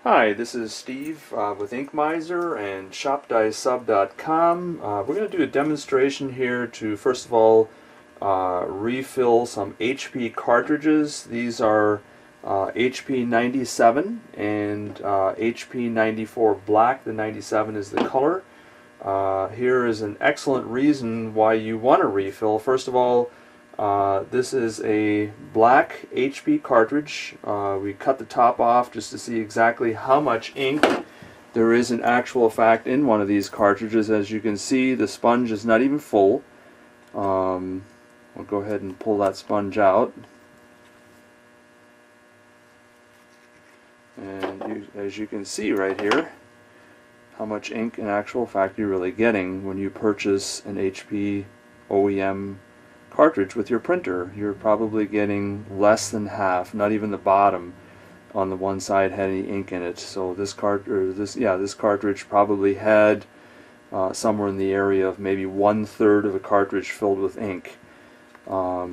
Hi, this is Steve with Ink Miser and ShopDieSub.com. We're going to do a demonstration here to first of all refill some HP cartridges. These are HP 97 and HP 94 black. The 97 is the color. Here is an excellent reason why you want to refill. First of all, this is a black HP cartridge. We cut the top off just to see exactly how much ink there is in actual fact in one of these cartridges. As you can see, the sponge is not even full. I'll go ahead and pull that sponge out. And as you can see right here, how much ink in actual fact you're really getting when you purchase an HP OEM cartridge with your printer. You're probably getting less than half, not even the bottom on the one side had any ink in it. So this cartridge probably had somewhere in the area of maybe 1/3 of a cartridge filled with ink. I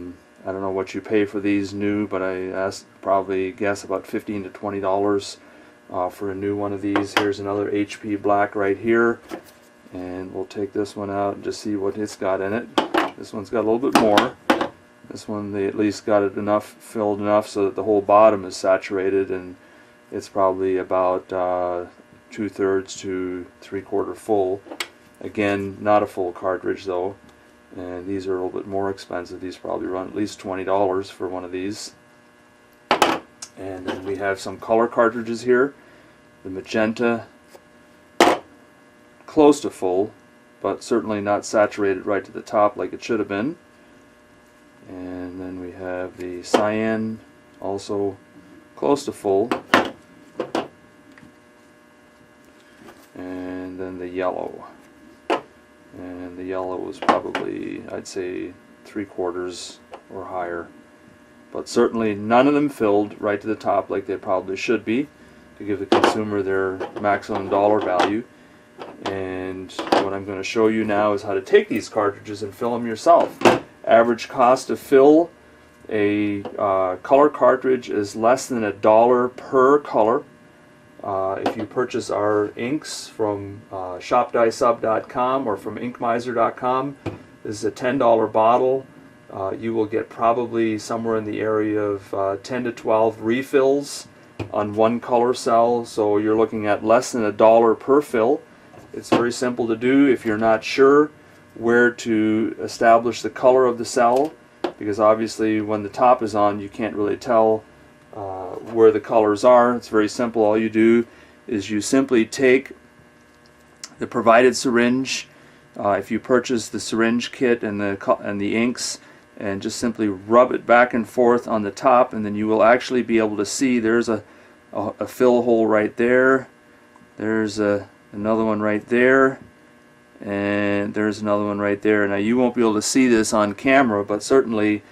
don't know what you pay for these new, but I probably guess about $15 to $20 for a new one of these. Here's another HP black right here, and we'll take this one out and just see what it's got in it. This one's got a little bit more. This one, they at least got it filled enough so that the whole bottom is saturated, and it's probably about 2/3 to 3/4 full. Again, not a full cartridge though, and these are a little bit more expensive. These probably run at least $20 for one of these. And then we have some color cartridges here. The magenta, close to full, but certainly not saturated right to the top like it should have been. And then we have the cyan, also close to full. And then the yellow. And the yellow was probably, I'd say, 3/4 or higher. But certainly none of them filled right to the top like they probably should be to give the consumer their maximum dollar value. And what I'm going to show you now is how to take these cartridges and fill them yourself. Average cost to fill a color cartridge is less than $1 per color. If you purchase our inks from ShopDieSub.com or from InkMiser.com, this is a $10 bottle. You will get probably somewhere in the area of 10 to 12 refills on one color cell, so you're looking at less than $1 per fill. It's very simple to do if you're not sure where to establish the color of the cell, because obviously when the top is on you can't really tell where the colors are. It's very simple. All you do is you simply take the provided syringe, if you purchase the syringe kit and the inks, and just simply rub it back and forth on the top, and then you will actually be able to see there's a fill hole right there. There's another one right there, and there's another one right there. Now you won't be able to see this on camera, but certainly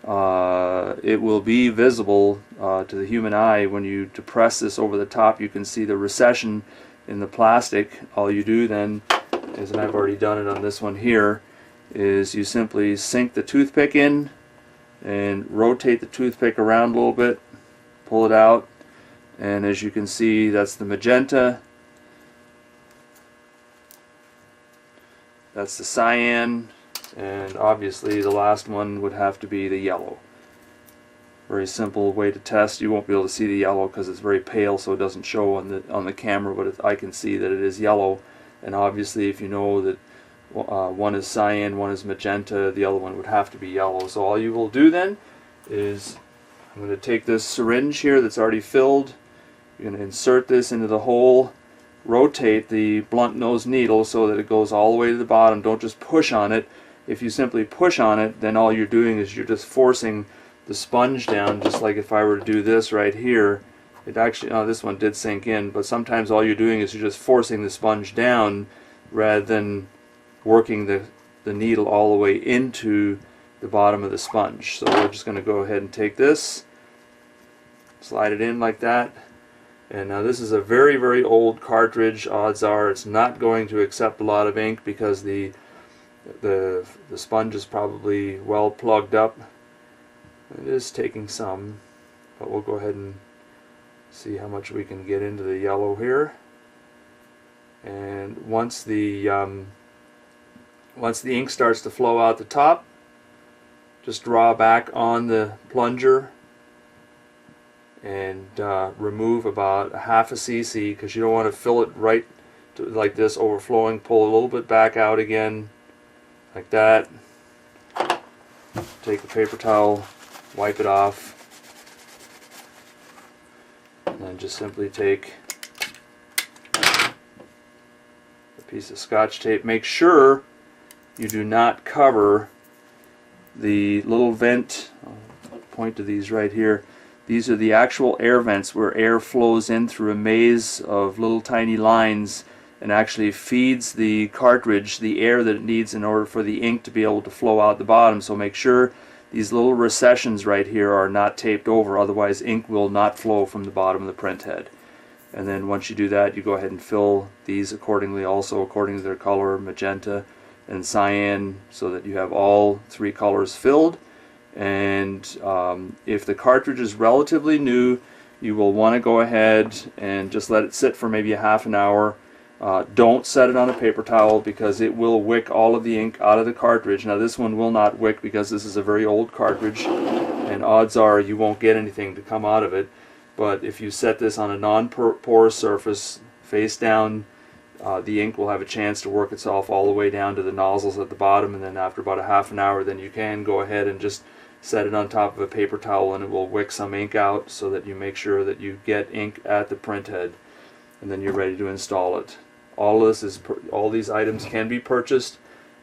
it will be visible to the human eye. When you depress this over the top, you can see the recession in the plastic. All you do then is, and I've already done it on this one here, is you simply sink the toothpick in and rotate the toothpick around a little bit, pull it out, and as you can see, that's the magenta, that's the cyan, and obviously the last one would have to be the yellow. Very simple way to test. You won't be able to see the yellow because it's very pale, so it doesn't show on the camera, but I can see that it is yellow. And obviously if you know that one is cyan, one is magenta, the other one would have to be yellow. So all you will do then is, I'm going to take this syringe here that's already filled, you're going to insert this into the hole, rotate the blunt nose needle so that it goes all the way to the bottom. Don't just push on it. If you simply push on it, then all you're doing is you're just forcing the sponge down, just like if I were to do this right here. It actually, this one did sink in, but sometimes all you're doing is you're just forcing the sponge down rather than working the needle all the way into the bottom of the sponge. So we're just going to go ahead and take this, slide it in like that, and now this is a very, very old cartridge. Odds are it's not going to accept a lot of ink because the sponge is probably well plugged up. It is taking some, but we'll go ahead and See how much we can get into the yellow here. And once the ink starts to flow out the top, just draw back on the plunger and remove about 1/2 cc, because you don't want to fill it right to, like this, overflowing. Pull a little bit back out again, like that. Take the paper towel, wipe it off, and then just simply take a piece of Scotch tape. Make sure you do not cover the little vent. I'll point to these right here. These are the actual air vents where air flows in through a maze of little tiny lines and actually feeds the cartridge the air that it needs in order for the ink to be able to flow out the bottom. So make sure these little recessions right here are not taped over, otherwise ink will not flow from the bottom of the print head. And then once you do that, you go ahead and fill these accordingly, also according to their color, magenta and cyan, so that you have all 3 colors filled. And if the cartridge is relatively new, you will want to go ahead and just let it sit for maybe a ½ an hour. Don't set it on a paper towel, because it will wick all of the ink out of the cartridge. Now this one will not wick because this is a very old cartridge, and odds are you won't get anything to come out of it. But if you set this on a non-porous surface, face down, the ink will have a chance to work itself all the way down to the nozzles at the bottom, and then after about a ½ an hour, then you can go ahead and just set it on top of a paper towel, and it will wick some ink out, so that you make sure that you get ink at the print head, and then you're ready to install it. All these items can be purchased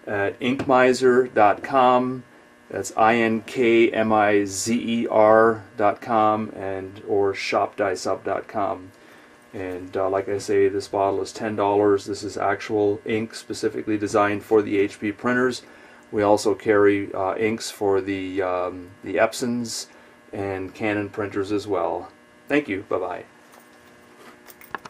at inkmiser.com. That's inkmizer.com, and or shopdiceup.com. And like I say, this bottle is $10. This is actual ink specifically designed for the HP printers. We also carry inks for the Epsons and Canon printers as well. Thank you. Bye-bye.